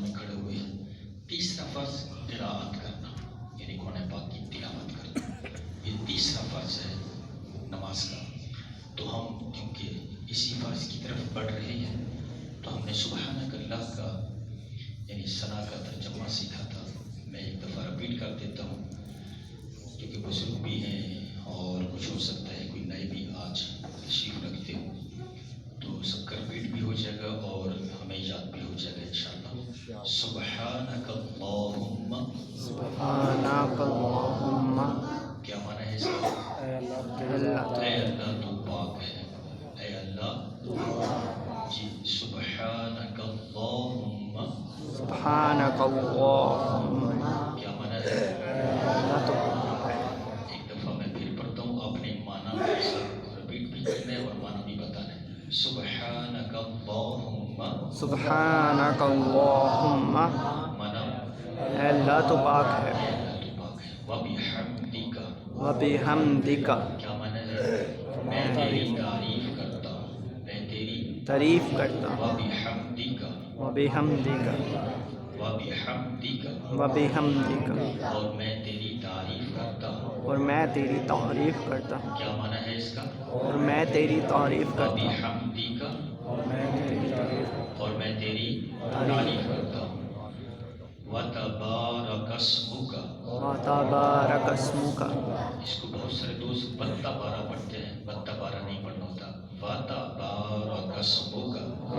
میں کھڑے ہوئے ہیں. تیسرا فرض قراءت کرنا، یعنی قرآن پاک کی تلاوت کرنا، یہ تیسرا فرض ہے نماز کا. تو ہم کیونکہ اسی فرض کی طرف بڑھ رہے ہیں تو ہم نے سبحانک اللہ کا یعنی ثنا کا ترجمہ سیکھا تھا. میں ایک دفعہ رپیٹ کر دیتا ہوں کیونکہ بزرگ بھی ہیں اور کچھ ہو سکتا ہے کوئی نئے بھی آج تشریف رکھتے ہو، تو سب کا رپیٹ بھی ہو جائے گا اور ہمیں یاد بھی ہو جائے گا انشاءاللہ. سبحانک اللہم، سبحانک اللہم، کیا معنی ہے اس کا؟ اے اللہ تو پاک ہے، اے اللہ جی. سبحانک اللہم، سبحانک اللہم، کیا معنی ہے؟ اللہ تو ایک دفعہ میں پھر پڑھتا ہوں، آپ نے معنی رپیٹ بھی کرنا ہے اور معنی بھی بتانا ہے. سبحانک اللہم، سبحانک اللہم، معنی اے اللہ تو پاک ہے. اے اللہ تو پاک ہے. وبحمدک، وبحمدک، کیا معنی ہے؟ میں تیری تعریف کرتا ہوں، میں تیری تعریف کرتا ہوں. وبحمدک، وبحمدک، وبحمدک، وبحمدک، اور میں تیری تعریف کرتا ہوں. اور میں تیری تعریف کرتا ہوں. کیا معنی ہے اس کا؟ اور میں تیری تعریف کرتا ہوں. وبحمدک، اور میں تیری تعریف اور میں تیری تعریف کرتا ہوں. وتبارک اسمک، وتبارک اسمک، اس کو بہت سارے دوست بتبارہ پڑھتے ہیں، بتبارہ نہیں پڑھنا ہوتا. وتبارک اسمک،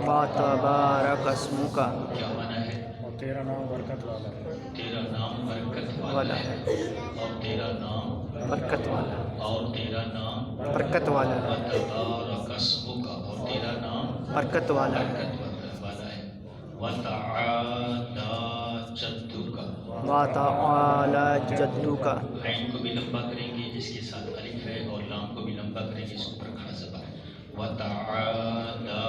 وتبارک اسمک، کیا معنی ہے؟ تیرا نام برکت والا ہے. تیرا نام برکت والا ہے، اور تیرا نام برکت والا، اور تیرا نام برکت والا، وتبارک اسمک، اور تیرا نام برکت والا، برکت والا ہے. وتعالی جدک، وتعالی جدک، عین کو بھی لمبا کریں گے، اس کے ساتھ الف ہے، اور لام کو بھی لمبا کریں گے، اس کو پر کھڑا زبر ہے. وتعالی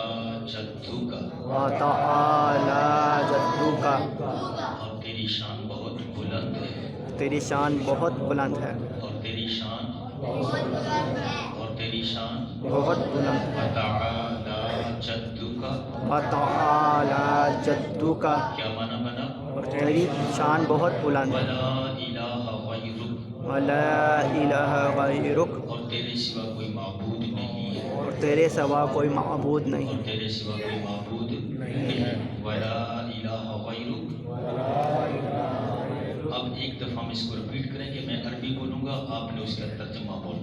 جدک، وتعالی جدک، اور تیری شان بہت بلند ہے، تیری شان بہت بلند ہے. اور تیری شان، اور تیری شان. بہت بلند ہے. وتعالی جدک، وتعالی جدک، کیا معنی بنا؟ اور تیری شان بہت بلند ہے. ولا الہ غیرک، ولا الہ غیرک، اور تیرے سوا کوئی معبود نہیں ہے، اور تیرے سوا کوئی معبود نہیں. اور تیرے سوا کوئی معبود نہیں ہے. ولا الہ غیرک. اب ایک دفعہ ہم اس کو رپیٹ کریں گے، میں عربی بولوں گا، آپ نے اس کا ترجمہ بولنا.